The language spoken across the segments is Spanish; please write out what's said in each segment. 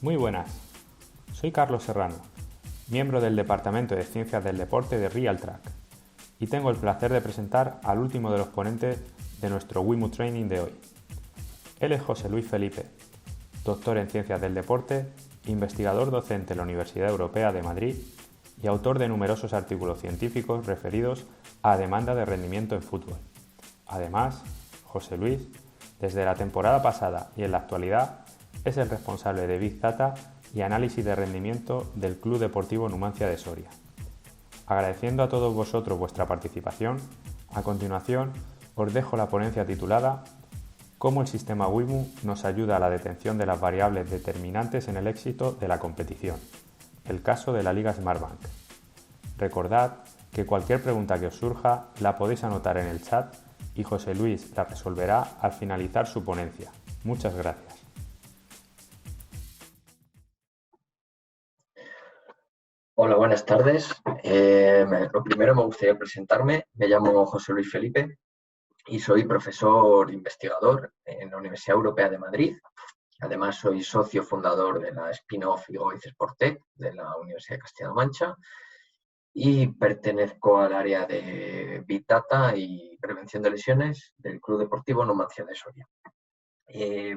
Muy buenas, soy Carlos Serrano, miembro del Departamento de Ciencias del Deporte de Realtrack, y tengo el placer de presentar al último de los ponentes de nuestro WIMU Training de hoy. Él es José Luis Felipe, doctor en Ciencias del Deporte, investigador docente en la Universidad Europea de Madrid y autor de numerosos artículos científicos referidos a demanda de rendimiento en fútbol. Además, José Luis, desde la temporada pasada y en la actualidad, es el responsable de Big Data y análisis de rendimiento del Club Deportivo Numancia de Soria. Agradeciendo a todos vosotros vuestra participación, a continuación os dejo la ponencia titulada «Cómo el sistema WIMU nos ayuda a la detección de las variables determinantes en el éxito de la competición», el caso de la Liga Smartbank. Recordad que cualquier pregunta que os surja la podéis anotar en el chat y José Luis la resolverá al finalizar su ponencia. Muchas gracias. Hola, buenas tardes. Lo primero me gustaría presentarme. Me llamo José Luis Felipe y soy profesor investigador en la Universidad Europea de Madrid. Además, soy socio fundador de la spin-off IGOIZ Sportec de la Universidad de Castilla-La Mancha y pertenezco al área de Big Data y prevención de lesiones del Club Deportivo Numancia de Soria.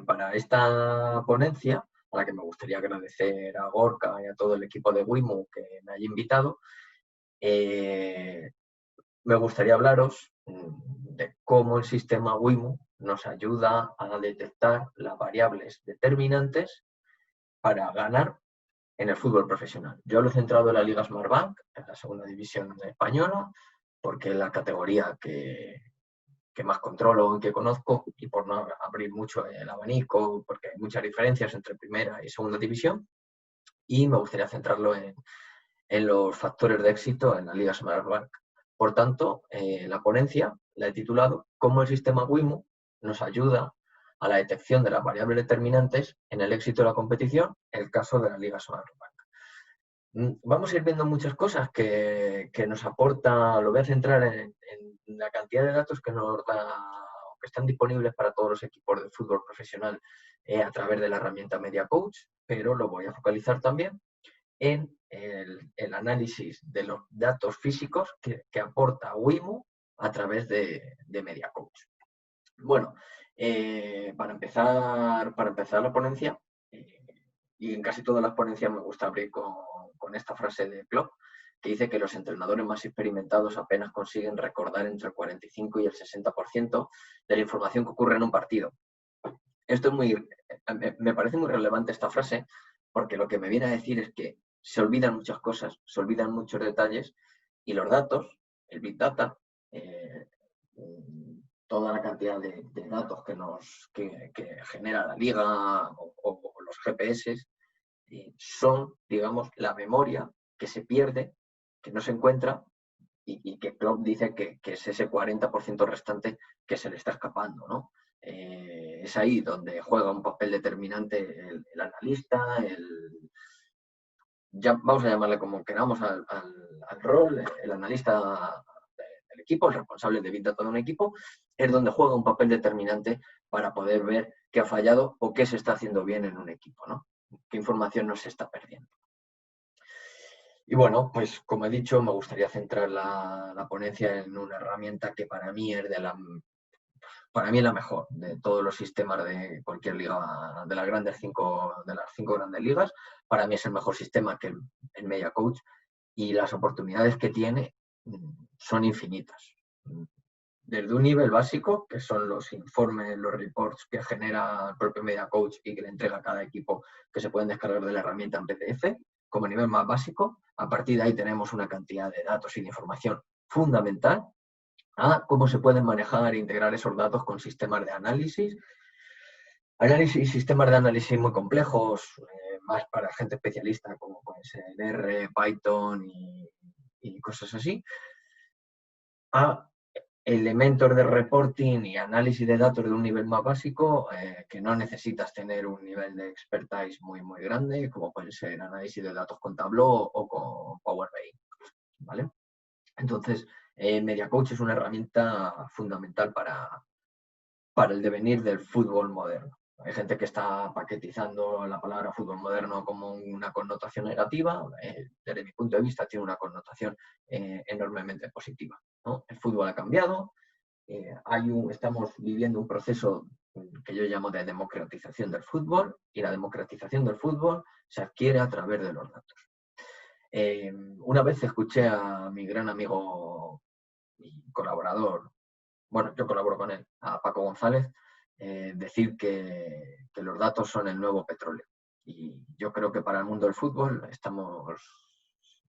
Para esta ponencia, a la que me gustaría agradecer a Gorka y a todo el equipo de WIMU que me haya invitado, me gustaría hablaros de cómo el sistema WIMU nos ayuda a detectar las variables determinantes para ganar en el fútbol profesional. Yo lo he centrado en la Liga Smartbank, en la segunda división española, porque es la categoría que más controlo y que conozco, y por no abrir mucho el abanico, porque hay muchas diferencias entre primera y segunda división, y me gustaría centrarlo en los factores de éxito en la Liga Smartbank. Por tanto, la ponencia la he titulado «Cómo el sistema WIMU nos ayuda a la detección de las variables determinantes en el éxito de la competición, el caso de la Liga Smartbank». Vamos a ir viendo muchas cosas que nos aporta, lo voy a centrar en la cantidad de datos que nos da, que están disponibles para todos los equipos de fútbol profesional a través de la herramienta Media Coach, pero lo voy a focalizar también en el análisis de los datos físicos que aporta WIMU a través de Media Coach. Bueno, para empezar la ponencia, y en casi todas las ponencias me gusta abrir con esta frase de Klopp, que dice que los entrenadores más experimentados apenas consiguen recordar entre el 45 y el 60% de la información que ocurre en un partido. Esto me parece muy relevante esta frase, porque lo que me viene a decir es que se olvidan muchas cosas, se olvidan muchos detalles, y los datos, el Big Data, toda la cantidad de datos que genera la liga o los GPS, son, digamos, la memoria que se pierde, que no se encuentra, y que Klopp dice que es ese 40% restante que se le está escapando, ¿no? Es ahí donde juega un papel determinante el analista, ya vamos a llamarle como queramos al rol, el analista del equipo, el responsable de Big Data de un equipo, es donde juega un papel determinante para poder ver qué ha fallado o qué se está haciendo bien en un equipo, ¿no? Qué información no se está perdiendo. Y bueno, pues como he dicho, me gustaría centrar la ponencia en una herramienta que para mí es la mejor de todos los sistemas de cualquier liga, de las cinco grandes ligas. Para mí es el mejor sistema que el Media Coach, y las oportunidades que tiene son infinitas. Desde un nivel básico, que son los informes, los reports que genera el propio Media Coach y que le entrega a cada equipo, que se pueden descargar de la herramienta en PDF, como nivel más básico. A partir de ahí tenemos una cantidad de datos y de información fundamental a cómo se pueden manejar e integrar esos datos con sistemas de análisis. Sistemas de análisis muy complejos, más para gente especialista, como pueden ser R, Python y cosas así, a elementos de reporting y análisis de datos de un nivel más básico, que no necesitas tener un nivel de expertise muy, muy grande, como pueden ser análisis de datos con Tableau o con Power BI, ¿vale? Entonces, Media Coach es una herramienta fundamental para el devenir del fútbol moderno. Hay gente que está paquetizando la palabra fútbol moderno como una connotación negativa. Desde mi punto de vista tiene una connotación enormemente positiva, ¿no? El fútbol ha cambiado. Estamos viviendo un proceso que yo llamo de democratización del fútbol, y la democratización del fútbol se adquiere a través de los datos. Una vez escuché a mi gran amigo y colaborador, bueno, yo colaboro con él, a Paco González, decir que los datos son el nuevo petróleo. Y yo creo que para el mundo del fútbol estamos,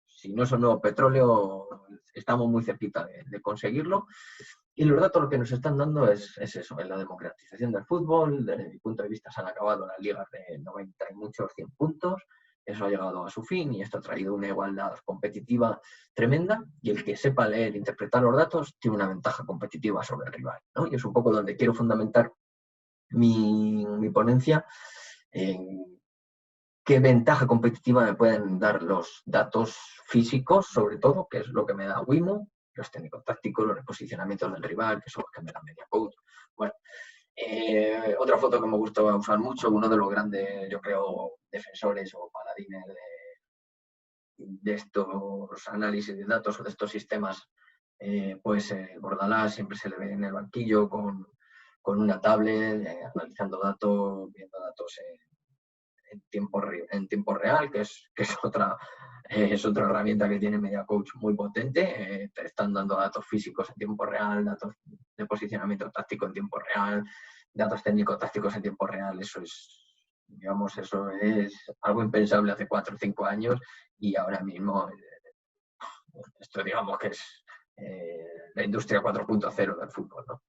si no es el nuevo petróleo, estamos muy cerquita de conseguirlo. Y los datos lo que nos están dando es eso, es la democratización del fútbol. Desde mi punto de vista se han acabado las ligas de 90 y muchos 100 puntos. Eso ha llegado a su fin y esto ha traído una igualdad competitiva tremenda, y el que sepa leer e interpretar los datos tiene una ventaja competitiva sobre el rival, ¿no? Y es un poco donde quiero fundamentar mi ponencia, en qué ventaja competitiva me pueden dar los datos físicos, sobre todo, que es lo que me da Wimo, los técnico-tácticos, los reposicionamientos del rival, que son los que me da MediaCoach. Bueno, otra foto que me gusta usar mucho, uno de los grandes, yo creo, defensores o paladines de estos análisis de datos o de estos sistemas, pues Bordalás siempre se le ve en el banquillo con una tablet, analizando datos, viendo datos en tiempo real, que es otra herramienta que tiene MediaCoach muy potente. Te están dando datos físicos en tiempo real, datos de posicionamiento táctico en tiempo real, datos técnico-tácticos en tiempo real. Eso es algo impensable hace 4 o 5 años, y ahora mismo esto digamos que es la industria 4.0 del fútbol, ¿no?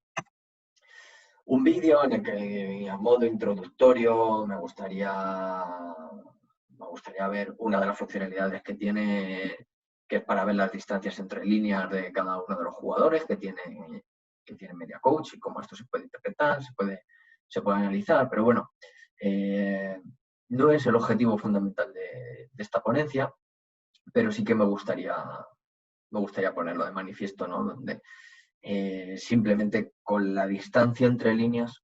Un vídeo en el que, a modo introductorio, me gustaría ver una de las funcionalidades que tiene, que es para ver las distancias entre líneas de cada uno de los jugadores que tiene MediaCoach, y cómo esto se puede interpretar, se puede analizar. Pero bueno, no es el objetivo fundamental de esta ponencia, pero sí que me gustaría ponerlo de manifiesto, ¿no? Donde simplemente con la distancia entre líneas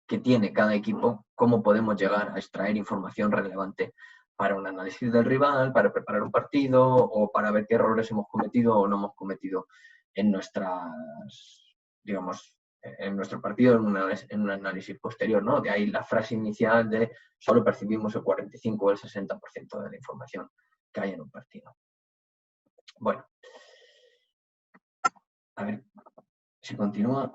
que tiene cada equipo, cómo podemos llegar a extraer información relevante para un análisis del rival, para preparar un partido o para ver qué errores hemos cometido o no hemos cometido en nuestro partido, en un análisis posterior, ¿no? De ahí la frase inicial de solo percibimos el 45 o el 60% de la información que hay en un partido. Bueno, a ver si continúa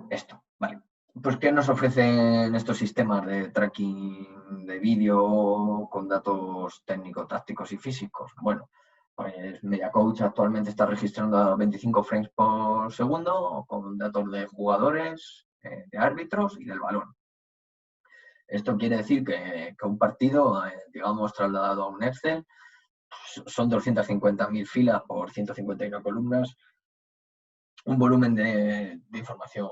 esto. Vale. Pues, ¿qué nos ofrecen estos sistemas de tracking de vídeo con datos técnico-tácticos y físicos? Bueno, pues MediaCoach actualmente está registrando a 25 frames por segundo con datos de jugadores, de árbitros y del balón. Esto quiere decir que un partido, digamos, trasladado a un Excel, son 250.000 filas por 151 columnas, un volumen de información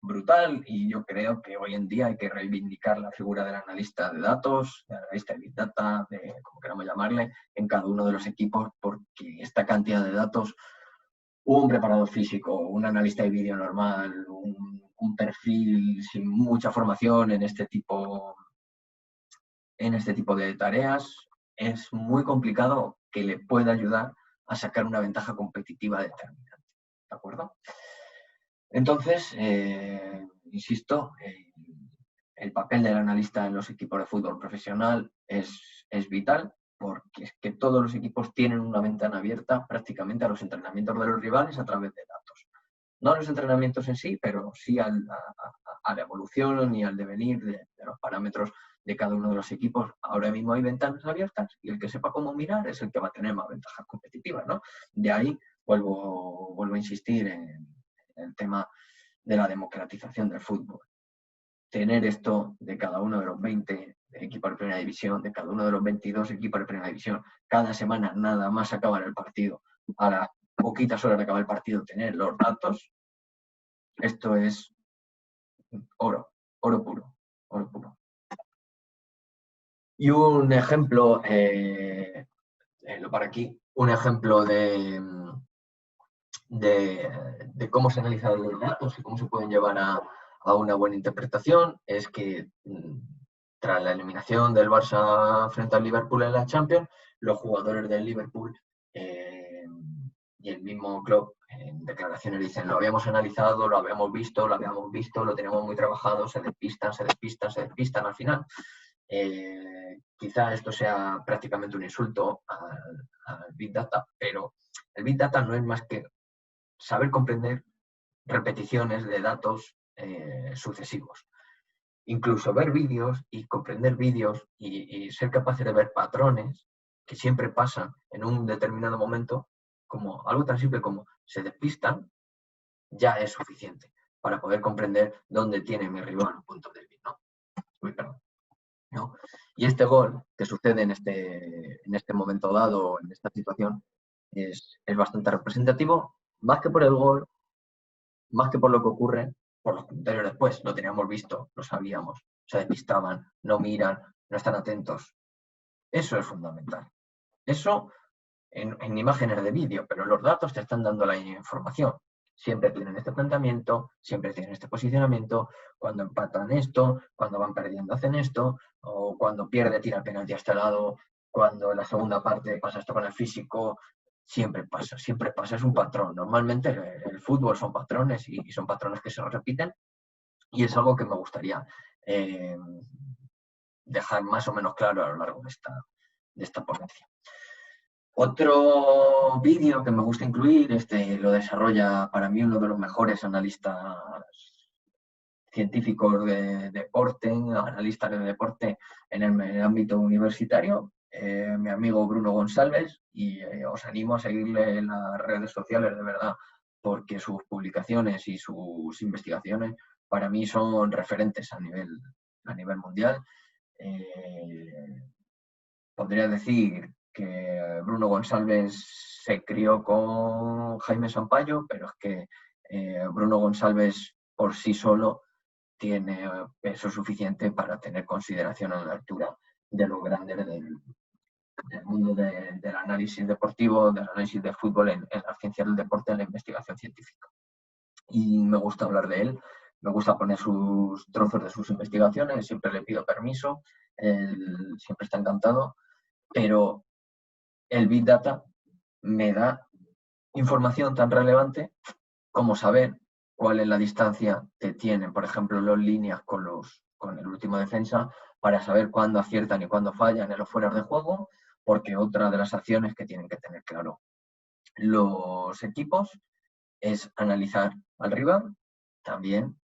brutal, y yo creo que hoy en día hay que reivindicar la figura del analista de datos, del analista de Big Data, como queramos llamarle, en cada uno de los equipos, porque esta cantidad de datos, un preparador físico, un analista de vídeo normal, un perfil sin mucha formación en este tipo de tareas, es muy complicado que le pueda ayudar a sacar una ventaja competitiva determinante. ¿De acuerdo? Entonces, insisto, el papel del analista en los equipos de fútbol profesional es vital, porque es que todos los equipos tienen una ventana abierta prácticamente a los entrenamientos de los rivales a través de datos. No a los entrenamientos en sí, pero sí a la evolución y al devenir de los parámetros de cada uno de los equipos. Ahora mismo hay ventanas abiertas y el que sepa cómo mirar es el que va a tener más ventajas competitivas, ¿no? De ahí vuelvo a insistir en el tema de la democratización del fútbol. Tener esto de cada uno de los 20 equipos de primera división, de cada uno de los 22 equipos de primera división, cada semana nada más acabar el partido, a las poquitas horas de acabar el partido, tener los datos, esto es oro puro. Y un ejemplo, para aquí, un ejemplo de cómo se analizan los datos y cómo se pueden llevar a a una buena interpretación es que tras la eliminación del Barça frente al Liverpool en la Champions, los jugadores del Liverpool y el mismo club en declaraciones dicen: lo habíamos analizado, lo habíamos visto, lo tenemos muy trabajado, se despistan al final. Quizá esto sea prácticamente un insulto al Big Data, pero el Big Data no es más que saber comprender repeticiones de datos sucesivos. Incluso ver vídeos y comprender vídeos y ser capaces de ver patrones que siempre pasan en un determinado momento, como algo tan simple como se despistan, ya es suficiente para poder comprender dónde tiene mi rival un punto débil, ¿no? Uy, perdón. ¿No? Y este gol que sucede en este momento dado, en esta situación, es bastante representativo, más que por el gol, más que por lo que ocurre, por los comentarios después. Lo teníamos visto, lo sabíamos, se despistaban, no miran, no están atentos. Eso es fundamental. Eso en imágenes de vídeo, pero los datos te están dando la información. Siempre tienen este planteamiento, siempre tienen este posicionamiento, cuando empatan esto, cuando van perdiendo hacen esto, o cuando pierde tira el penalti a este lado, cuando en la segunda parte pasa esto con el físico, siempre pasa, es un patrón. Normalmente el fútbol son patrones y son patrones que se repiten, y es algo que me gustaría dejar más o menos claro a lo largo de esta ponencia. Otro vídeo que me gusta incluir, lo desarrolla para mí uno de los mejores analistas científicos de deporte, analistas de deporte en el ámbito universitario, mi amigo Bruno González, y os animo a seguirle en las redes sociales, de verdad, porque sus publicaciones y sus investigaciones para mí son referentes a nivel mundial. Podría decir que Bruno González se crió con Jaime Sampaio, pero es que Bruno González por sí solo tiene peso suficiente para tener consideración a la altura de los grandes del mundo del análisis deportivo, del análisis de fútbol en las ciencias del deporte, en la investigación científica. Y me gusta hablar de él, me gusta poner sus trozos de sus investigaciones, siempre le pido permiso, él siempre está encantado, pero el Big Data me da información tan relevante como saber cuál es la distancia que tienen, por ejemplo, los líneas con el último defensa, para saber cuándo aciertan y cuándo fallan en los fueras de juego, porque otra de las acciones que tienen que tener claro los equipos es analizar al rival. También,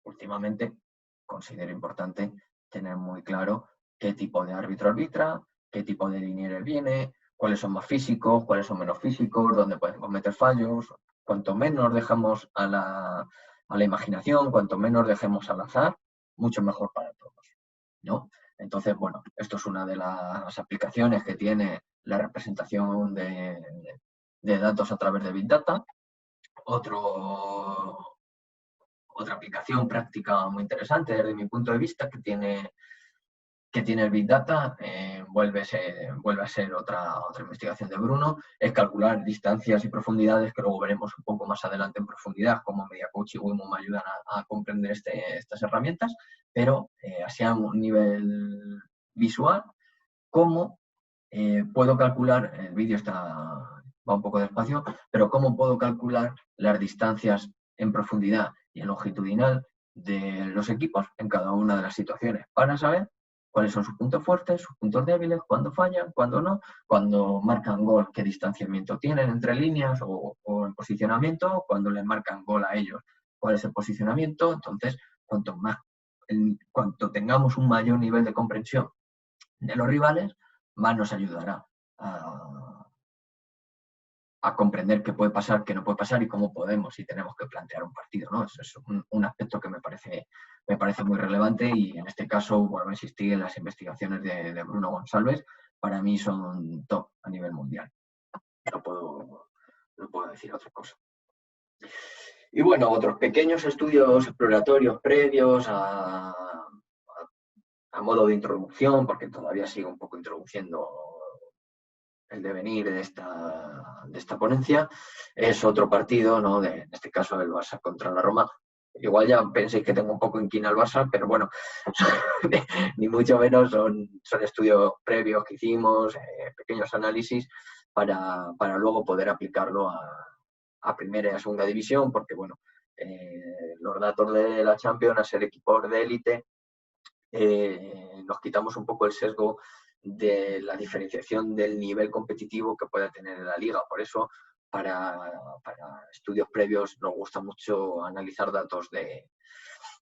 últimamente, considero importante tener muy claro qué tipo de árbitro arbitra, qué tipo de liniero viene, cuáles son más físicos, cuáles son menos físicos, dónde pueden cometer fallos. Cuanto menos dejamos a la imaginación, cuanto menos dejemos al azar, mucho mejor para todos, ¿no? Entonces, bueno, esto es una de las aplicaciones que tiene la representación de datos a través de Big Data. Otra aplicación práctica muy interesante desde mi punto de vista que tiene el Big Data, vuelve a ser otra investigación de Bruno, es calcular distancias y profundidades, que luego veremos un poco más adelante en profundidad cómo MediaCoach y Wimo me ayudan a comprender estas herramientas, pero así a un nivel visual, cómo puedo calcular, el vídeo va un poco despacio, pero cómo puedo calcular las distancias en profundidad y en longitudinal de los equipos en cada una de las situaciones, para saber cuáles son sus puntos fuertes, sus puntos débiles, cuándo fallan, cuándo no, cuando marcan gol, qué distanciamiento tienen entre líneas o en posicionamiento, cuando les marcan gol a ellos, cuál es el posicionamiento. Entonces, cuanto tengamos un mayor nivel de comprensión de los rivales, más nos ayudará a comprender qué puede pasar, qué no puede pasar y cómo podemos y tenemos que plantear un partido, ¿no? Eso es un aspecto que me parece muy relevante, y en este caso, vuelvo a insistir en las investigaciones de Bruno González, para mí son top a nivel mundial. No puedo decir otra cosa. Y bueno, otros pequeños estudios exploratorios previos a modo de introducción, porque todavía sigo un poco introduciendo el devenir de esta ponencia, es otro partido, ¿no? En este caso el Barça contra la Roma, igual ya penséis que tengo un poco inquina al Barça, pero bueno, ni mucho menos, son estudios previos que hicimos, pequeños análisis para luego poder aplicarlo a primera y a segunda división, porque bueno, los datos de la Champions, a ser equipos de élite, nos quitamos un poco el sesgo de la diferenciación del nivel competitivo que pueda tener la liga. Por eso, para estudios previos nos gusta mucho analizar datos de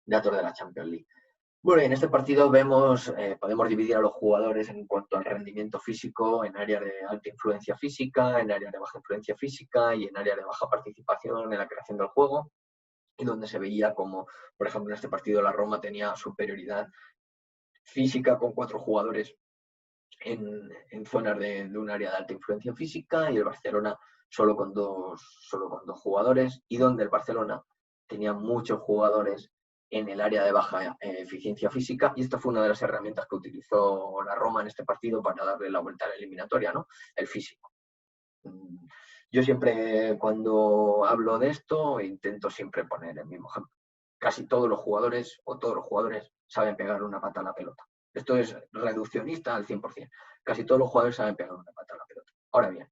la Champions League. Bueno, en este partido podemos dividir a los jugadores en cuanto al rendimiento físico, en áreas de alta influencia física, en áreas de baja influencia física y en áreas de baja participación en la creación del juego, y donde se veía como, por ejemplo, en este partido la Roma tenía superioridad física con 4 jugadores en zonas de un área de alta influencia física, y el Barcelona solo con dos jugadores, y donde el Barcelona tenía muchos jugadores en el área de baja eficiencia física, y esta fue una de las herramientas que utilizó la Roma en este partido para darle la vuelta a la eliminatoria, ¿no? El físico. Yo siempre, cuando hablo de esto, intento siempre poner el mismo ejemplo. Casi todos los jugadores, o todos los jugadores, saben pegar una pata a la pelota. Esto es reduccionista al 100%. Casi todos los jugadores saben pegar una pata a la pelota. Ahora bien,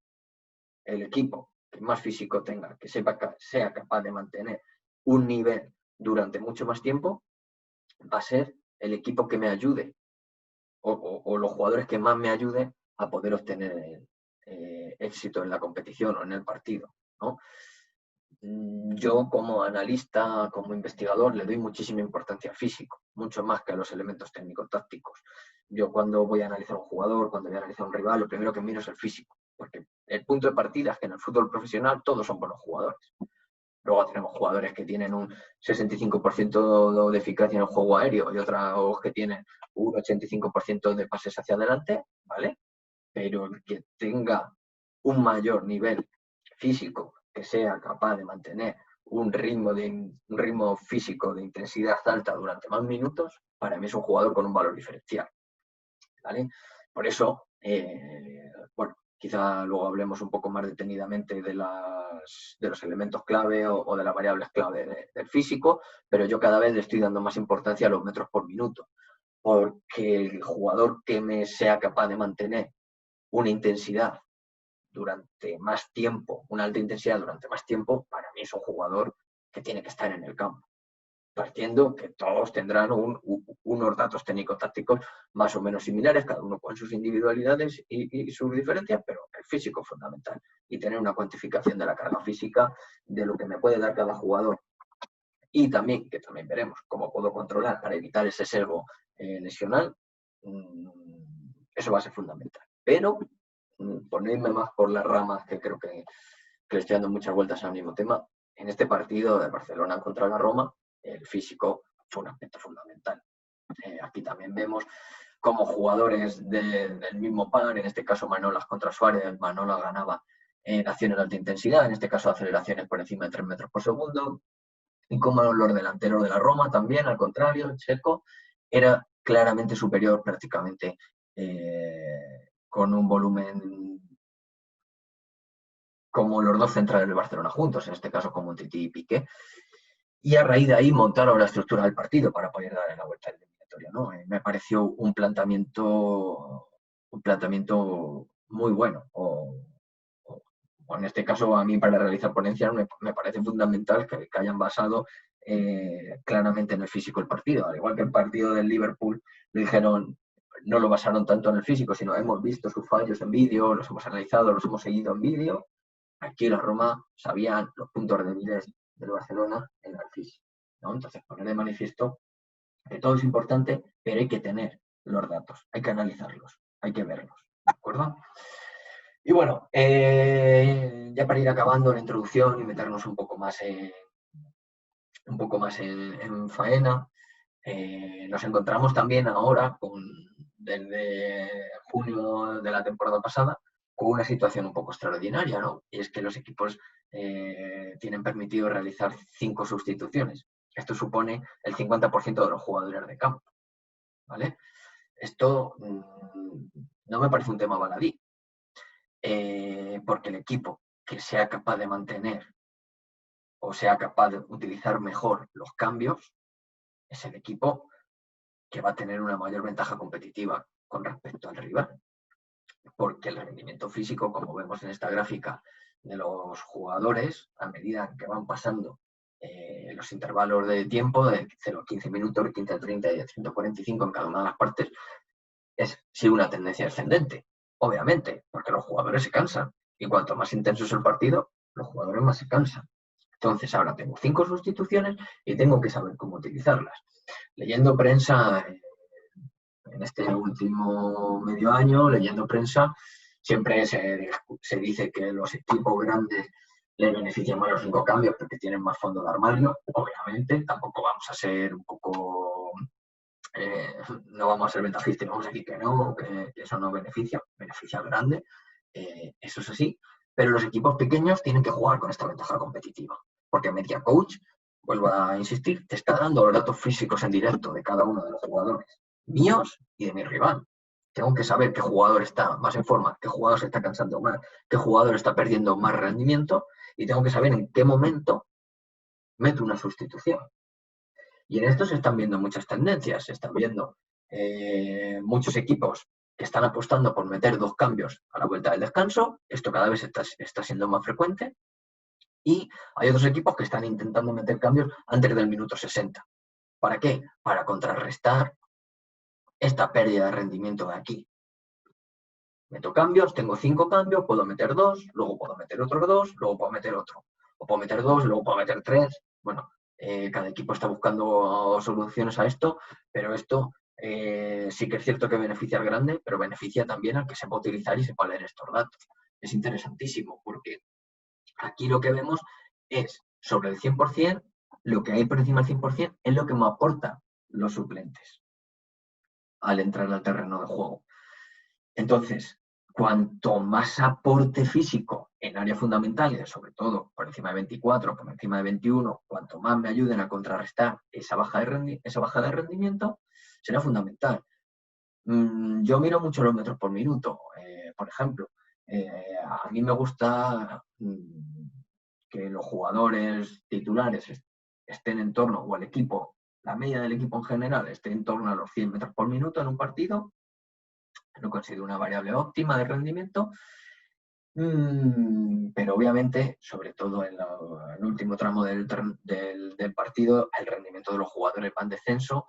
el equipo que más físico tenga, que sea capaz de mantener un nivel durante mucho más tiempo, va a ser el equipo que me ayude, o los jugadores que más me ayuden a poder obtener éxito en la competición o en el partido, ¿no? Yo, como analista, como investigador, le doy muchísima importancia al físico, mucho más que a los elementos técnico-tácticos. Yo, cuando voy a analizar un jugador, cuando voy a analizar un rival, lo primero que miro es el físico, porque el punto de partida es que en el fútbol profesional todos son buenos jugadores. Luego tenemos jugadores que tienen un 65% de eficacia en el juego aéreo y otros que tienen un 85% de pases hacia adelante, ¿vale? Pero el que tenga un mayor nivel físico, que sea capaz de mantener un ritmo físico de intensidad alta durante más minutos, para mí es un jugador con un valor diferencial, ¿vale? Por eso, bueno, quizá luego hablemos un poco más detenidamente de los elementos clave o de las variables clave del físico, pero yo cada vez le estoy dando más importancia a los metros por minuto, porque el jugador que me sea capaz de mantener una intensidad durante más tiempo, una alta intensidad durante más tiempo, para mí es un jugador que tiene que estar en el campo. Partiendo que todos tendrán unos datos técnico-tácticos más o menos similares, cada uno con sus individualidades y sus diferencias, pero el físico es fundamental. Y tener una cuantificación de la carga física, de lo que me puede dar cada jugador. Y también, que también veremos cómo puedo controlar para evitar ese sesgo lesional, eso va a ser fundamental. Pero ponerme más por las ramas, que creo que le estoy dando muchas vueltas al mismo tema. En este partido de Barcelona contra la Roma, el físico fue un aspecto fundamental. Aquí también vemos cómo jugadores del mismo par, en este caso Manolas contra Suárez, Manolas ganaba en acciones de alta intensidad, en este caso aceleraciones por encima de 3 metros por segundo, y cómo los delanteros de la Roma también, al contrario, Checo, era claramente superior prácticamente, con un volumen como los dos centrales de Barcelona juntos, en este caso como Titi y Piqué, y a raíz de ahí montaron la estructura del partido para poder darle la vuelta eliminatoria, ¿no? Me pareció un planteamiento muy bueno, o en este caso, a mí, para realizar ponencias me parece fundamental que hayan basado claramente en el físico el partido, al igual que el partido del Liverpool, lo dijeron, no lo basaron tanto en el físico, sino hemos visto sus fallos en vídeo, los hemos analizado, los hemos seguido en vídeo. Aquí la Roma sabían los puntos débiles del Barcelona en el físico, ¿no? Entonces, poner de manifiesto que todo es importante, pero hay que tener los datos, hay que analizarlos, hay que verlos, ¿de acuerdo? Y bueno, ya para ir acabando la introducción y meternos un poco más en faena, nos encontramos también ahora, desde junio de la temporada pasada, con una situación un poco extraordinaria, ¿no? Y es que los equipos tienen permitido realizar 5 sustituciones. Esto supone el 50% de los jugadores de campo, ¿vale? Esto no me parece un tema baladí, porque el equipo que sea capaz de mantener o sea capaz de utilizar mejor los cambios, es el equipo que va a tener una mayor ventaja competitiva con respecto al rival. Porque el rendimiento físico, como vemos en esta gráfica de los jugadores, a medida que van pasando los intervalos de tiempo, de 0 a 15 minutos, de 15 a 30 y de 145 en cada una de las partes, sigue una tendencia ascendente, obviamente, porque los jugadores se cansan. Y cuanto más intenso es el partido, los jugadores más se cansan. Entonces ahora tengo 5 sustituciones y tengo que saber cómo utilizarlas. Leyendo prensa, en este último medio año, leyendo prensa, siempre se dice que los equipos grandes les benefician más los 5 cambios porque tienen más fondo de armario. Obviamente, tampoco vamos a ser un poco... no vamos a ser ventajistas y vamos a decir que no, que eso no beneficia al grande, eso es así, pero los equipos pequeños tienen que jugar con esta ventaja competitiva, porque Media Coach, vuelvo a insistir, te está dando los datos físicos en directo de cada uno de los jugadores, míos y de mi rival. Tengo que saber qué jugador está más en forma, qué jugador se está cansando más, qué jugador está perdiendo más rendimiento, y tengo que saber en qué momento meto una sustitución. Y en esto se están viendo muchas tendencias, se están viendo muchos equipos que están apostando por meter 2 cambios a la vuelta del descanso, esto cada vez está siendo más frecuente, y hay otros equipos que están intentando meter cambios antes del minuto 60. ¿Para qué? Para contrarrestar esta pérdida de rendimiento de aquí. Meto cambios, tengo 5 cambios, puedo meter 2, luego puedo meter otros 2, luego puedo meter otro. O puedo meter 2, luego puedo meter 3. Bueno, cada equipo está buscando soluciones a esto, pero esto sí que es cierto que beneficia al grande, pero beneficia también al que sepa utilizar y sepa leer estos datos. Es interesantísimo porque aquí lo que vemos es sobre el 100%, lo que hay por encima del 100% es lo que me aportan los suplentes al entrar al terreno de juego. Entonces, cuanto más aporte físico en áreas fundamentales, sobre todo por encima de 24, por encima de 21, cuanto más me ayuden a contrarrestar esa baja de rendimiento, será fundamental. Yo miro mucho los metros por minuto. Por ejemplo, a mí me gusta que los jugadores titulares estén en torno, o el equipo, la media del equipo en general, esté en torno a los 100 metros por minuto en un partido. No considero una variable óptima de rendimiento, pero obviamente, sobre todo en el último tramo del partido, el rendimiento de los jugadores va en descenso.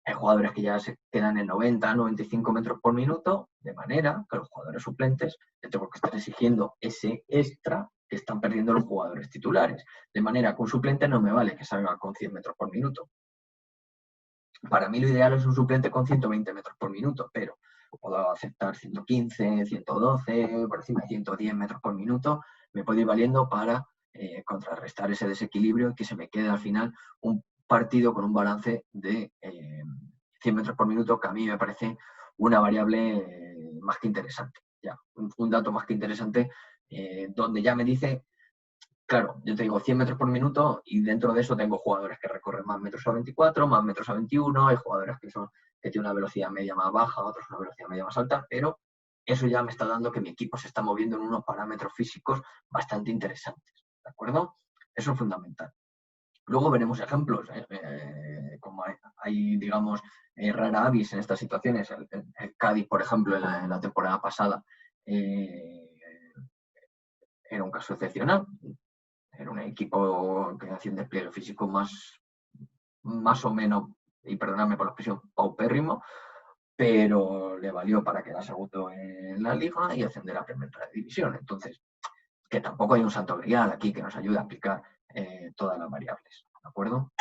Hay jugadores que ya se quedan en 90, 95 metros por minuto, de manera que los jugadores suplentes les tengo que estar exigiendo ese extra que están perdiendo los jugadores titulares. De manera que un suplente no me vale que salga con 100 metros por minuto. Para mí lo ideal es un suplente con 120 metros por minuto, pero puedo aceptar 115, 112, por encima de 110 metros por minuto, me puede ir valiendo para contrarrestar ese desequilibrio y que se me quede al final un partido con un balance de 100 metros por minuto, que a mí me parece una variable más que interesante. Ya, un dato más que interesante, donde ya me dice, claro, yo te digo 100 metros por minuto y dentro de eso tengo jugadores que recorren más metros a 24, más metros a 21, hay jugadores que tienen una velocidad media más baja, otros una velocidad media más alta, pero eso ya me está dando que mi equipo se está moviendo en unos parámetros físicos bastante interesantes, ¿de acuerdo? Eso es fundamental. Luego veremos ejemplos, como hay digamos, rara avis en estas situaciones. El Cádiz, por ejemplo, en la temporada pasada, era un caso excepcional. Era un equipo que hacía un despliegue físico más o menos, y perdóname por la expresión, paupérrimo, pero le valió para quedar segundo en la liga y ascender a primera división. Entonces, que tampoco hay un santo grial aquí que nos ayude a aplicar todas las variables, ¿de acuerdo?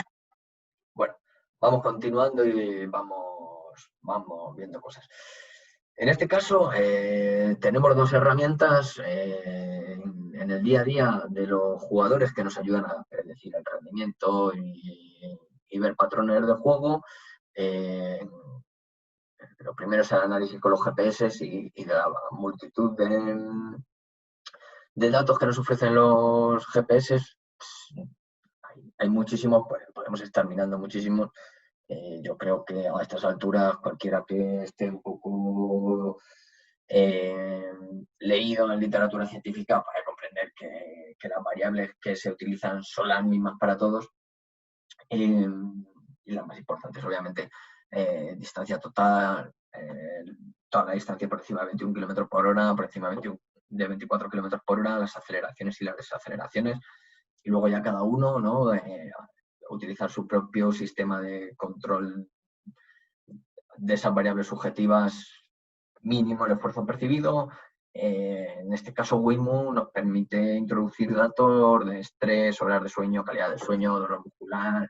Bueno, vamos continuando y vamos viendo cosas. En este caso, tenemos 2 herramientas en el día a día de los jugadores que nos ayudan a predecir el rendimiento y ver patrones de juego. Lo primero es el análisis con los GPS y de la multitud de datos que nos ofrecen los GPS. Hay muchísimos, pues podemos estar mirando muchísimos. Yo creo que a estas alturas cualquiera que esté un poco leído en literatura científica para comprender que las variables que se utilizan son las mismas para todos. Y las más importantes, obviamente, distancia total, toda la distancia por encima de 21 km por hora, por encima de 24 km por hora, las aceleraciones y las desaceleraciones. Y luego ya cada uno, ¿no? Utilizar su propio sistema de control de esas variables subjetivas, mínimo el esfuerzo percibido. En este caso, WIMU nos permite introducir datos de estrés, horas de sueño, calidad del sueño, dolor muscular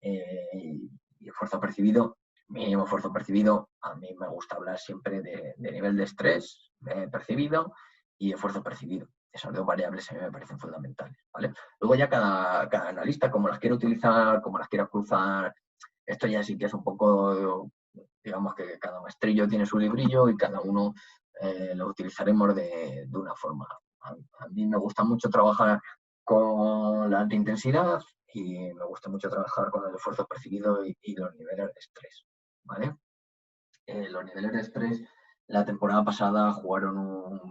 y esfuerzo percibido. Mínimo esfuerzo percibido, a mí me gusta hablar siempre de nivel de estrés percibido y esfuerzo percibido. Esas dos variables a mí me parecen fundamentales, ¿vale? Luego ya cada analista, como las quiere utilizar, como las quiera cruzar, esto ya sí que es un poco, digamos que cada maestrillo tiene su librillo y cada uno lo utilizaremos de una forma. A mí me gusta mucho trabajar con la alta intensidad y me gusta mucho trabajar con el esfuerzo percibido y los niveles de estrés, ¿vale? Los niveles de estrés, la temporada pasada jugaron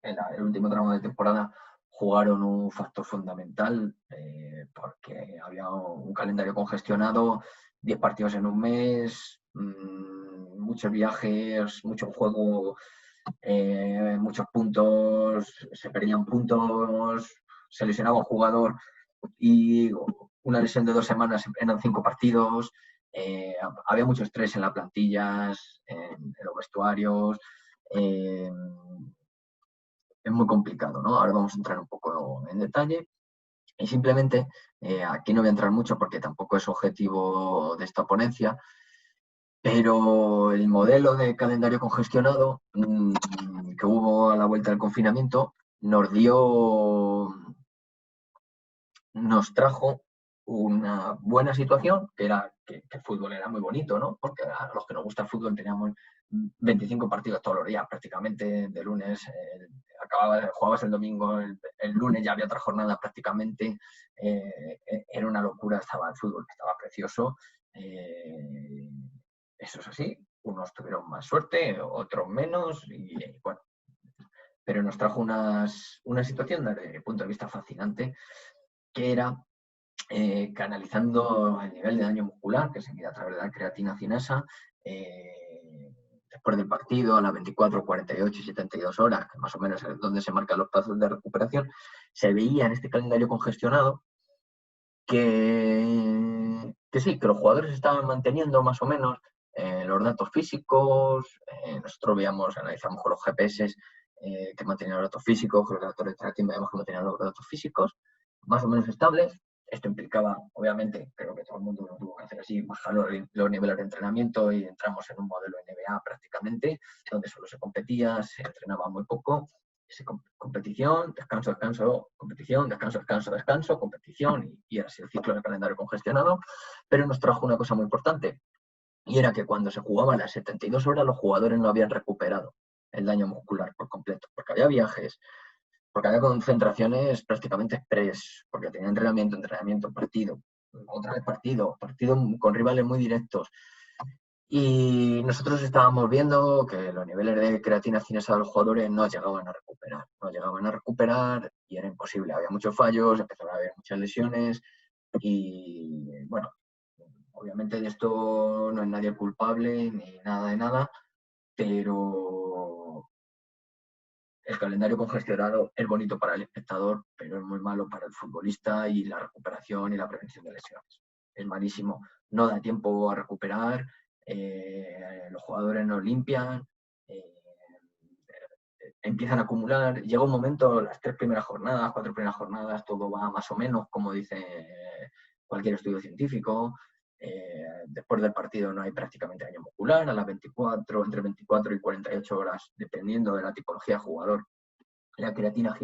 en el último tramo de temporada jugaron un factor fundamental porque había un calendario congestionado, 10 partidos en un mes, muchos viajes, mucho juego, muchos puntos, se perdían puntos, se lesionaba un jugador y una lesión de 2 semanas eran 5 partidos, había mucho estrés en las plantillas, en los vestuarios. Es muy complicado, ¿no? Ahora vamos a entrar un poco en detalle y simplemente, aquí no voy a entrar mucho porque tampoco es objetivo de esta ponencia, pero el modelo de calendario congestionado que hubo a la vuelta del confinamiento nos trajo una buena situación, que era que el fútbol era muy bonito, ¿no? Porque a los que nos gusta el fútbol teníamos 25 partidos todos los días, prácticamente de lunes, jugabas el domingo, el lunes ya había otra jornada prácticamente, era una locura, estaba el fútbol, estaba precioso, eso es así, unos tuvieron más suerte, otros menos, y bueno, pero nos trajo una situación desde mi punto de vista fascinante, que era canalizando el nivel de daño muscular que se mide a través de la creatina cinasa después del partido, a las 24, 48 y 72 horas, que más o menos es donde se marcan los plazos de recuperación, se veía en este calendario congestionado que sí, que los jugadores estaban manteniendo más o menos los datos físicos, nosotros analizamos con los GPS que mantenían los datos físicos, con los datos de tracking veíamos que mantenían los datos físicos más o menos estables. Esto implicaba, obviamente, creo que todo el mundo lo tuvo que hacer así, bajar los niveles de entrenamiento y entramos en un modelo NBA prácticamente, donde solo se competía, se entrenaba muy poco, competición, descanso, descanso, competición, descanso, descanso, descanso, competición, y era así el ciclo del calendario congestionado, pero nos trajo una cosa muy importante, y era que cuando se jugaban las 72 horas los jugadores no habían recuperado el daño muscular por completo, porque había viajes, porque había concentraciones prácticamente express, porque tenía entrenamiento, partido, otra vez partido con rivales muy directos. Y nosotros estábamos viendo que los niveles de creatina cinasa de los jugadores no llegaban a recuperar y era imposible. Había muchos fallos, empezaron a haber muchas lesiones y, bueno, obviamente de esto no es nadie culpable ni nada de nada, pero el calendario congestionado es bonito para el espectador, pero es muy malo para el futbolista y la recuperación y la prevención de lesiones. Es malísimo, no da tiempo a recuperar, los jugadores no limpian, empiezan a acumular, llega un momento, las 3 primeras jornadas, 4 primeras jornadas, todo va más o menos como dice cualquier estudio científico. Después del partido no hay prácticamente daño muscular, a las 24, entre 24 y 48 horas, dependiendo de la tipología de jugador, la creatina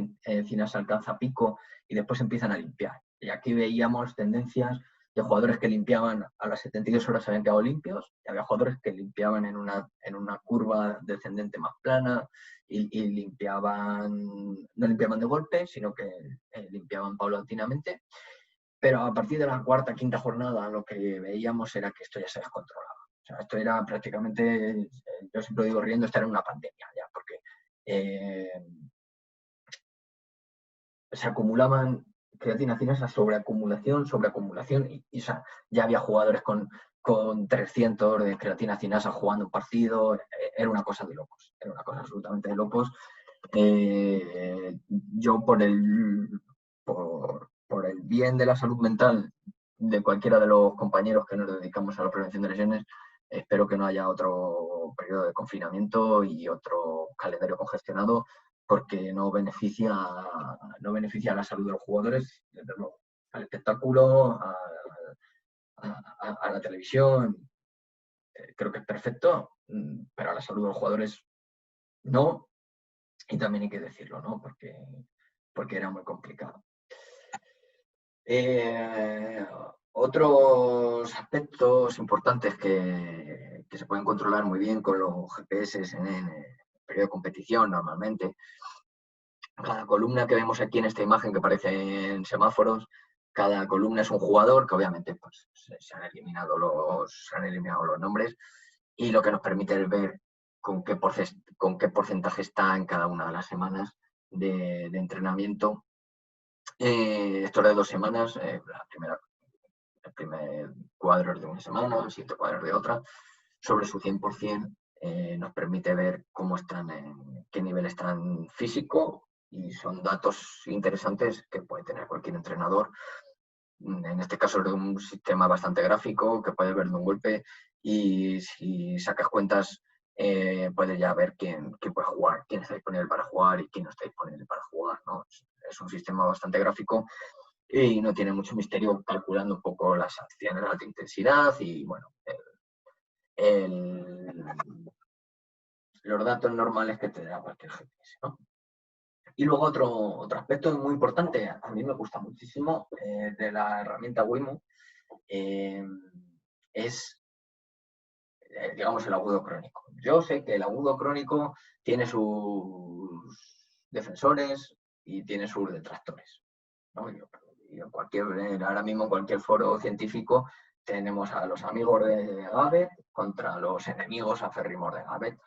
cinasa alcanza pico y después empiezan a limpiar. Y aquí veíamos tendencias de jugadores que limpiaban a las 72 horas habían quedado limpios, y había jugadores que limpiaban en una curva descendente más plana y no limpiaban de golpe, sino que limpiaban paulatinamente. Pero a partir de la cuarta, quinta jornada, lo que veíamos era que esto ya se descontrolaba. O sea, esto era prácticamente, yo siempre digo riendo, esto era una pandemia ya, porque se acumulaban creatina cinasa sobre acumulación, y o sea, ya había jugadores con 300 de creatina cinasa jugando un partido, era una cosa de locos, era una cosa absolutamente de locos. Yo por el bien de la salud mental de cualquiera de los compañeros que nos dedicamos a la prevención de lesiones, espero que no haya otro periodo de confinamiento y otro calendario congestionado, porque no beneficia a la salud de los jugadores, desde luego, al espectáculo, a la televisión. Creo que es perfecto, pero a la salud de los jugadores no, y también hay que decirlo, ¿no? Porque era muy complicado. Otros aspectos importantes que se pueden controlar muy bien con los GPS en el periodo de competición normalmente. Cada columna que vemos aquí en esta imagen que parece en semáforos, cada columna es un jugador que obviamente pues, se han eliminado los nombres, y lo que nos permite es ver con qué porcentaje está en cada una de las semanas de entrenamiento. Esto es de 2 semanas, el primer cuadro es de una semana, el siguiente cuadro es de otra. Sobre su 100% nos permite ver cómo están, en qué nivel están físico, y son datos interesantes que puede tener cualquier entrenador. En este caso es de un sistema bastante gráfico que puedes ver de un golpe, y si sacas cuentas puedes ya ver quién puede jugar, quién está disponible para jugar y quién no está disponible para jugar, ¿no? Es un sistema bastante gráfico y no tiene mucho misterio, calculando un poco las acciones de alta intensidad y, bueno, los datos normales que te da cualquier GPS, ¿no? Y luego otro aspecto muy importante, a mí me gusta muchísimo, de la herramienta Wimo, es, digamos, el agudo crónico. Yo sé que el agudo crónico tiene sus defensores y tiene sus detractores, ¿no? Y ahora mismo en cualquier foro científico tenemos a los amigos de Gabbett contra los enemigos aférrimos de Gabbett.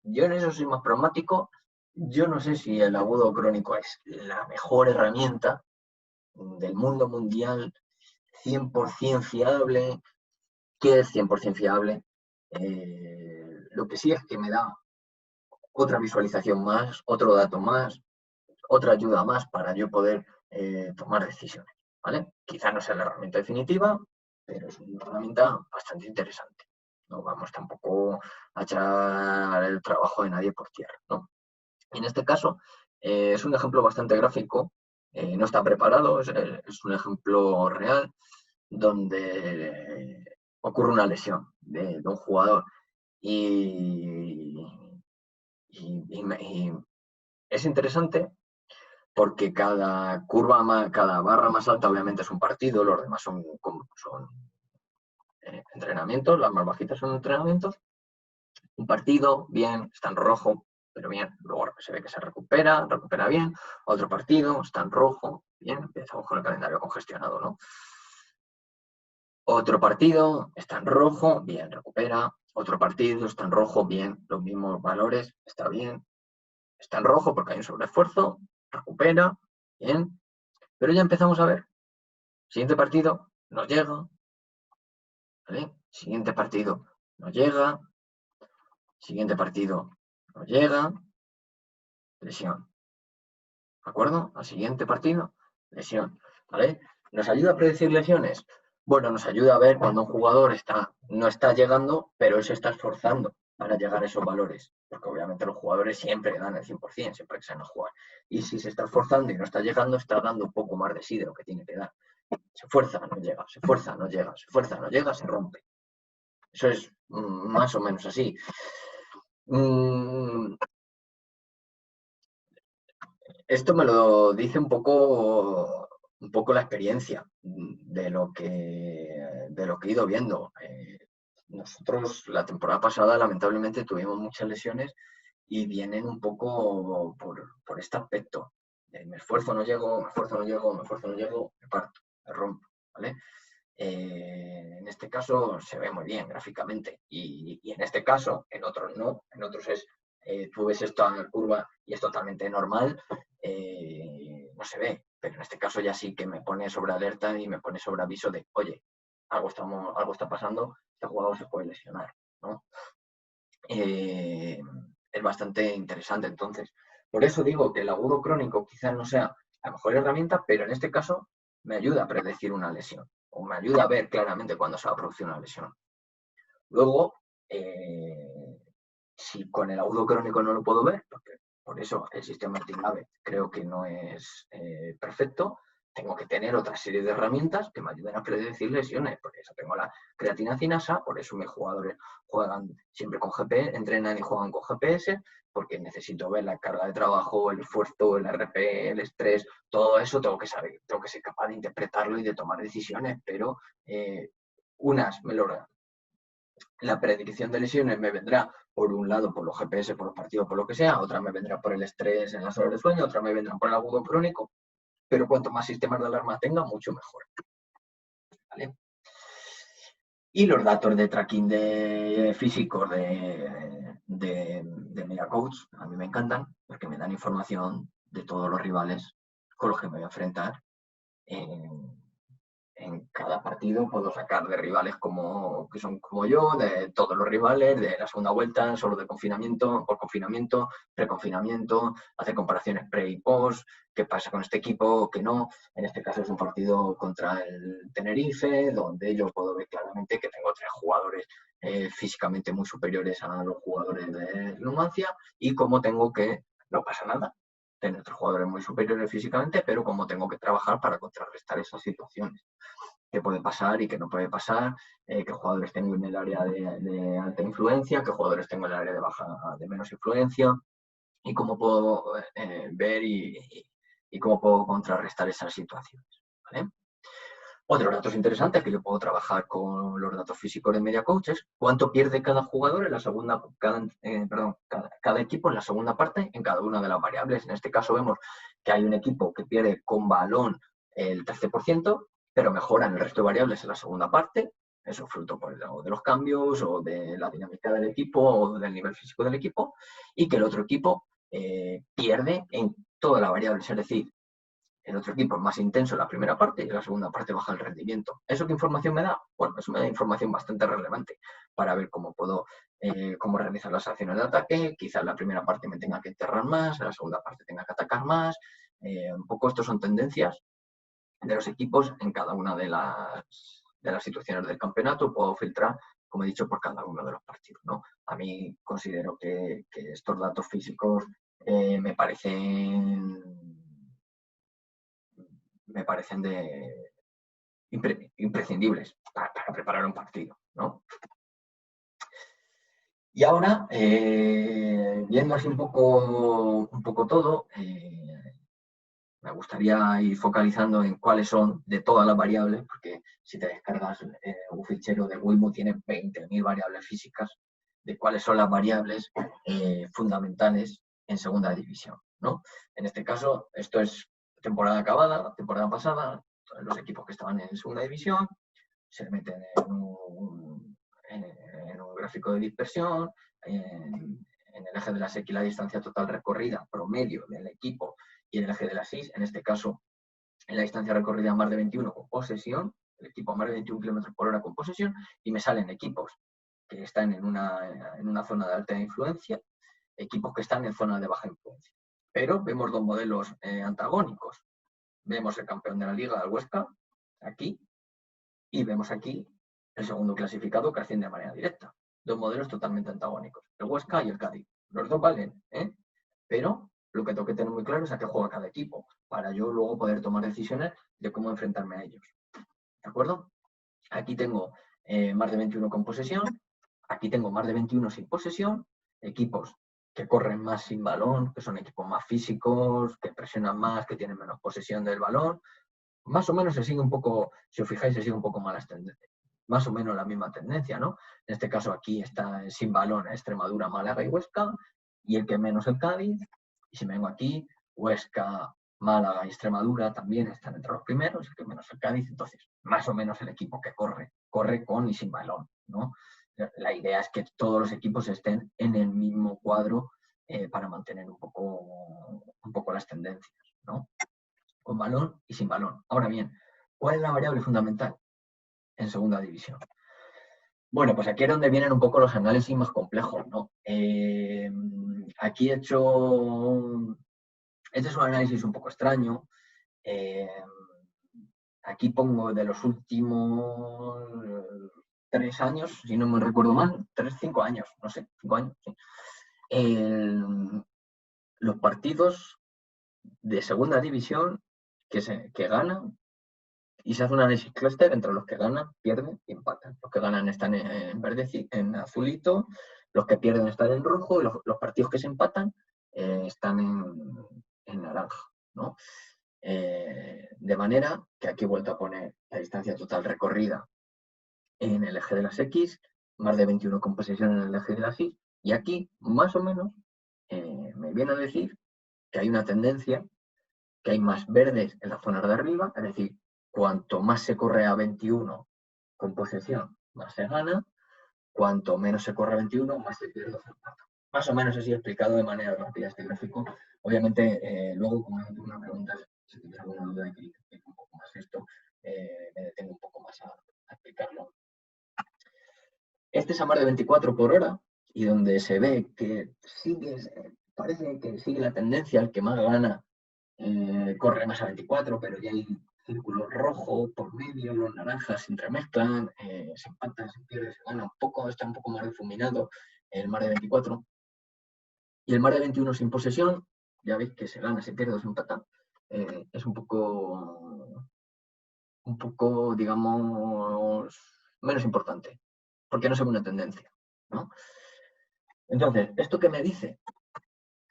Yo en eso soy más pragmático. Yo no sé si el agudo crónico es la mejor herramienta del mundo mundial, 100% fiable. ¿Qué es 100% fiable? Lo que sí es que me da otra visualización más, otro dato más, otra ayuda más para yo poder tomar decisiones, ¿vale? Quizá no sea la herramienta definitiva, pero es una herramienta bastante interesante. No vamos tampoco a echar el trabajo de nadie por tierra, ¿no? En este caso, es un ejemplo bastante gráfico, no está preparado, es un ejemplo real donde ocurre una lesión de un jugador, y es interesante porque cada barra más alta obviamente es un partido, los demás son entrenamientos, las más bajitas son entrenamientos. Un partido, bien, está en rojo, pero bien, luego se ve que se recupera bien. Otro partido, está en rojo, bien, empezamos con el calendario congestionado, ¿no? Otro partido, está en rojo, bien, recupera. Otro partido, está en rojo, bien, los mismos valores, está bien. Está en rojo porque hay un sobreesfuerzo, recupera, bien. Pero ya empezamos a ver, siguiente partido, no llega, ¿vale? Siguiente partido, no llega. Siguiente partido, no llega, lesión. ¿De acuerdo? Al siguiente partido, lesión. ¿Vale? ¿Nos ayuda a predecir lesiones? Bueno, nos ayuda a ver cuando un jugador no está llegando, pero él se está esforzando para llegar a esos valores. Porque obviamente los jugadores siempre dan el 100%, siempre que se van a jugar. Y si se está esforzando y no está llegando, está dando un poco más de sí de lo que tiene que dar. Se fuerza, no llega, se fuerza, no llega, se fuerza, no llega, se rompe. Eso es más o menos así. Esto me lo dice un poco la experiencia de lo que he ido viendo. Nosotros la temporada pasada lamentablemente tuvimos muchas lesiones y vienen un poco por este aspecto. Me esfuerzo, no llego, me esfuerzo, no llego, me esfuerzo, no llego, me parto, me rompo, ¿vale? En este caso se ve muy bien gráficamente, y en este caso, en otros no, en otros tú ves esta curva y es totalmente normal. no se ve, pero en este caso ya sí que me pone sobre alerta y me pone sobre aviso de, oye, algo está pasando, este jugador se puede lesionar, ¿no? Es bastante interesante. Entonces, por eso digo que el agudo crónico quizás no sea la mejor herramienta, pero en este caso me ayuda a predecir una lesión o me ayuda a ver claramente cuándo se va a producir una lesión. Luego, si con el agudo crónico no lo puedo ver, porque por eso el sistema TeamLab creo que no es perfecto, tengo que tener otra serie de herramientas que me ayuden a predecir lesiones. Por eso tengo la creatina cinasa, por eso mis jugadores juegan siempre con GPS, entrenan y juegan con GPS, porque necesito ver la carga de trabajo, el esfuerzo, el RP, el estrés, todo eso tengo que saber, tengo que ser capaz de interpretarlo y de tomar decisiones, pero unas me lo la predicción de lesiones me vendrá por un lado por los GPS, por los partidos, por lo que sea, otra me vendrá por el estrés en las horas de sueño, otra me vendrá por el agudo crónico, pero cuanto más sistemas de alarma tenga, mucho mejor. ¿Vale? Y los datos de tracking de físicos de MediaCoach a mí me encantan porque me dan información de todos los rivales con los que me voy a enfrentar en cada partido. Puedo sacar de rivales que son como yo, de todos los rivales, de la segunda vuelta, solo de confinamiento, por confinamiento, preconfinamiento, hacer comparaciones pre y post, qué pasa con este equipo, qué no. En este caso es un partido contra el Tenerife, donde yo puedo ver claramente que tengo 3 jugadores físicamente muy superiores a los jugadores de Numancia y cómo tengo que, no pasa nada, tener 3 jugadores muy superiores físicamente, pero cómo tengo que trabajar para contrarrestar esas situaciones. Qué puede pasar y qué no puede pasar, qué jugadores tengo en el área de alta influencia, qué jugadores tengo en el área de baja, de menos influencia, y cómo puedo ver y cómo puedo contrarrestar esas situaciones. ¿Vale? Otros datos interesantes que yo puedo trabajar con los datos físicos de MediaCoach es cuánto pierde cada jugador en la segunda, cada equipo en la segunda parte en cada una de las variables. En este caso vemos que hay un equipo que pierde con balón el 13%, pero mejora en el resto de variables en la segunda parte. Eso fruto de los cambios o de la dinámica del equipo o del nivel físico del equipo. Y que el otro equipo pierde en todas las variables. Es decir, el otro equipo es más intenso en la primera parte y en la segunda parte baja el rendimiento. ¿Eso qué información me da? Bueno, eso me da información bastante relevante para ver cómo puedo cómo realizar las acciones de ataque. Quizás en la primera parte me tenga que enterrar más, en la segunda parte tenga que atacar más. Un poco estos son tendencias de los equipos en cada una de las situaciones del campeonato. Puedo filtrar, como he dicho, por cada uno de los partidos, ¿no? A mí considero que estos datos físicos me parecen imprescindibles para preparar un partido, ¿no? Y ahora, viendo así un poco todo, me gustaría ir focalizando en cuáles son de todas las variables, porque si te descargas un fichero de Wimo tiene 20.000 variables físicas, de cuáles son las variables fundamentales en segunda división, ¿no? En este caso, esto es temporada acabada, temporada pasada, los equipos que estaban en segunda división se meten en un gráfico de dispersión, en el eje de la X la distancia total recorrida promedio del equipo y en el eje de la 6, en este caso en la distancia recorrida más de 21 con posesión, el equipo más de 21 km por hora con posesión, y me salen equipos que están en una zona de alta influencia, equipos que están en zona de baja influencia. Pero vemos 2 modelos antagónicos. Vemos el campeón de la liga, el Huesca, aquí, y vemos aquí el segundo clasificado que asciende de manera directa. 2 modelos totalmente antagónicos, el Huesca y el Cádiz. Los 2 valen, pero lo que tengo que tener muy claro es a qué juega cada equipo, para yo luego poder tomar decisiones de cómo enfrentarme a ellos. ¿De acuerdo? Aquí tengo más de 21 con posesión, aquí tengo más de 21 sin posesión, equipos que corren más sin balón, que son equipos más físicos, que presionan más, que tienen menos posesión del balón. Más o menos se sigue un poco, si os fijáis, se sigue un poco más más o menos la misma tendencia, ¿no? En este caso aquí está sin balón Extremadura, Málaga y Huesca, y el que menos el Cádiz. Y si me vengo aquí, Huesca, Málaga y Extremadura también están entre los primeros, el que menos el Cádiz. Entonces, más o menos el equipo que corre con y sin balón, ¿no? La idea es que todos los equipos estén en el mismo cuadro para mantener un poco las tendencias, ¿no? Con balón y sin balón. Ahora bien, ¿cuál es la variable fundamental en segunda división? Bueno, pues aquí es donde vienen un poco los análisis más complejos, ¿no? Aquí este es un análisis un poco extraño. Aquí pongo de los últimos 3 años, si no me recuerdo mal, 5 años, no sé, 5 años, sí. Los partidos de segunda división que ganan, y se hace un análisis clúster entre los que ganan, pierden y empatan. Los que ganan están en verde, en azulito, los que pierden están en rojo, y los partidos que se empatan están en naranja, ¿no? De manera que aquí he vuelto a poner la distancia total recorrida en el eje de las X, más de 21 con posesión en el eje de las Y, y aquí, más o menos, me viene a decir que hay una tendencia, que hay más verdes en las zonas de arriba, es decir, cuanto más se corre a 21 con posesión, más se gana, cuanto menos se corre a 21, más se pierde. Más o menos así explicado de manera rápida este gráfico. Obviamente, luego, como hay una pregunta, si tienes alguna duda y que explique un poco más esto, me detengo un poco más a explicarlo. Este es a más de 24 por hora y donde se ve que parece que sigue la tendencia, el que más gana corre más a 24, pero ya hay círculos rojos por medio, los naranjas se entremezclan, se empatan, se pierde, se gana un poco, está un poco más difuminado el más de 24. Y el más de 21 sin posesión, ya veis que se gana, se pierde o se empata, es un poco, digamos, menos importante, porque no se ve una tendencia, ¿no? Entonces, ¿esto qué me dice?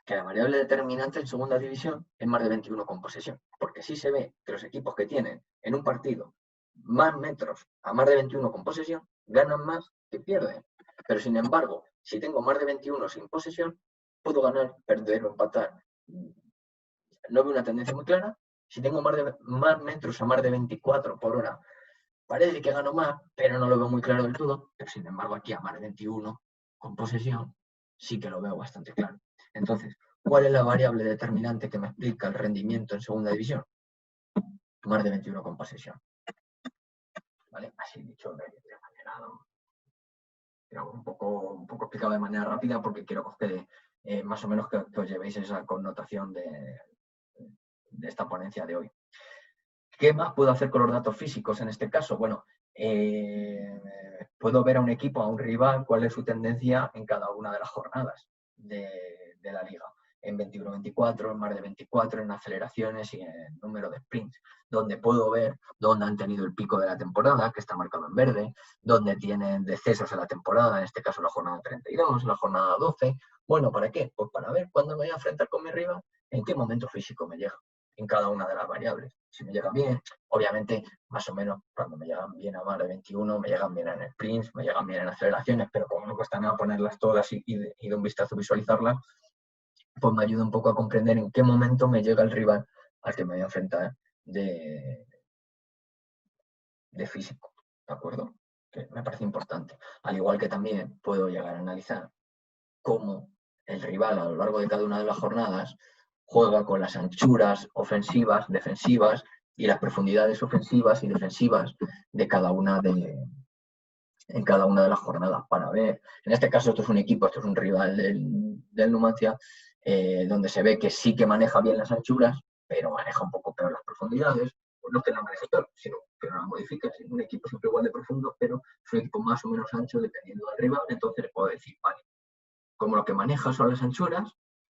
Que la variable determinante en segunda división es más de 21 con posesión, porque sí se ve que los equipos que tienen en un partido más metros a más de 21 con posesión ganan más que pierden. Pero sin embargo, si tengo más de 21 sin posesión, puedo ganar, perder o empatar. No veo una tendencia muy clara. Si tengo más metros a más de 24 por hora, parece que gano más, pero no lo veo muy claro del todo. Pero sin embargo, aquí a más de 21 con posesión, sí que lo veo bastante claro. Entonces, ¿cuál es la variable determinante que me explica el rendimiento en segunda división? Más de 21 con posesión. ¿Vale? Así dicho de manera, pero un poco explicado de manera rápida porque quiero que os quede más o menos que os llevéis esa connotación de esta ponencia de hoy. ¿Qué más puedo hacer con los datos físicos en este caso? Bueno, puedo ver a un equipo, a un rival, cuál es su tendencia en cada una de las jornadas de la liga. En 21-24, en más de 24, en aceleraciones y en número de sprints, donde puedo ver dónde han tenido el pico de la temporada, que está marcado en verde, dónde tienen decesos en la temporada, en este caso la jornada 32, la jornada 12. Bueno, ¿para qué? Pues para ver cuándo me voy a enfrentar con mi rival, en qué momento físico me llega en cada una de las variables. Si me llegan bien, obviamente, más o menos, cuando me llegan bien a más de 21, me llegan bien en sprints, me llegan bien en aceleraciones, pero como no cuesta nada ponerlas todas y de un vistazo visualizarlas, pues me ayuda un poco a comprender en qué momento me llega el rival al que me voy a enfrentar de físico, ¿de acuerdo? Que me parece importante. Al igual que también puedo llegar a analizar cómo el rival a lo largo de cada una de las jornadas juega con las anchuras ofensivas, defensivas y las profundidades ofensivas y defensivas de en cada una de las jornadas para ver. En este caso, esto es un equipo, esto es un rival del Numancia, donde se ve que sí que maneja bien las anchuras, pero maneja un poco peor las profundidades. Pues no es que no maneje peor, sino que no las modifica. Es un equipo siempre igual de profundo, pero es un equipo más o menos ancho dependiendo del rival. Entonces, puedo decir, vale, como lo que maneja son las anchuras,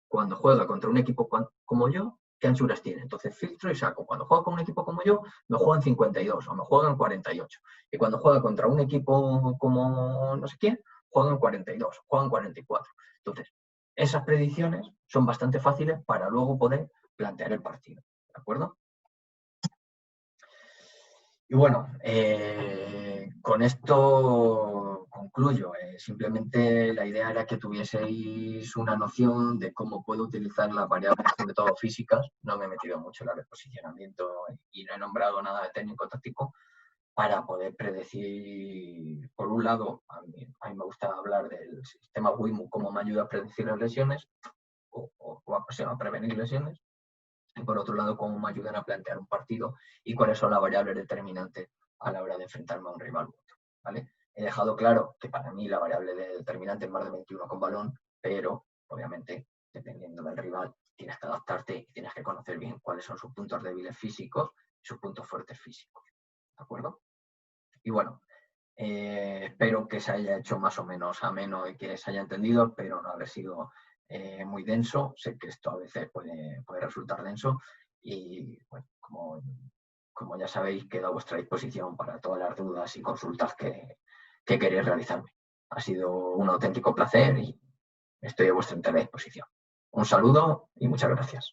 cuando juega contra un equipo como yo, ¿qué anchuras tiene? Entonces filtro y saco. Cuando juega con un equipo como yo, me juega en 52 o me juega en 48. Y cuando juega contra un equipo como no sé quién, juega en 42, juega en 44. Entonces, esas predicciones son bastante fáciles para luego poder plantear el partido. ¿De acuerdo? Y bueno, con esto concluyo. Simplemente la idea era que tuvieseis una noción de cómo puedo utilizar las variables, sobre todo físicas. No me he metido mucho en el reposicionamiento y no he nombrado nada de técnico-táctico para poder predecir, por un lado, a mí me gusta hablar del sistema WIMU, cómo me ayuda a predecir las lesiones, a prevenir lesiones. Y por otro lado, cómo me ayudan a plantear un partido y cuáles son las variables determinantes a la hora de enfrentarme a un rival u otro, ¿vale? He dejado claro que para mí la variable determinante es más de 21 con balón, pero obviamente, dependiendo del rival, tienes que adaptarte y tienes que conocer bien cuáles son sus puntos débiles físicos y sus puntos fuertes físicos, ¿de acuerdo? Y bueno, espero que se haya hecho más o menos ameno y que se haya entendido, pero no haber sido muy denso. Sé que esto a veces puede resultar denso y, bueno, como ya sabéis, quedo a vuestra disposición para todas las dudas y consultas que queréis realizarme. Ha sido un auténtico placer y estoy a vuestra entera disposición. Un saludo y muchas gracias.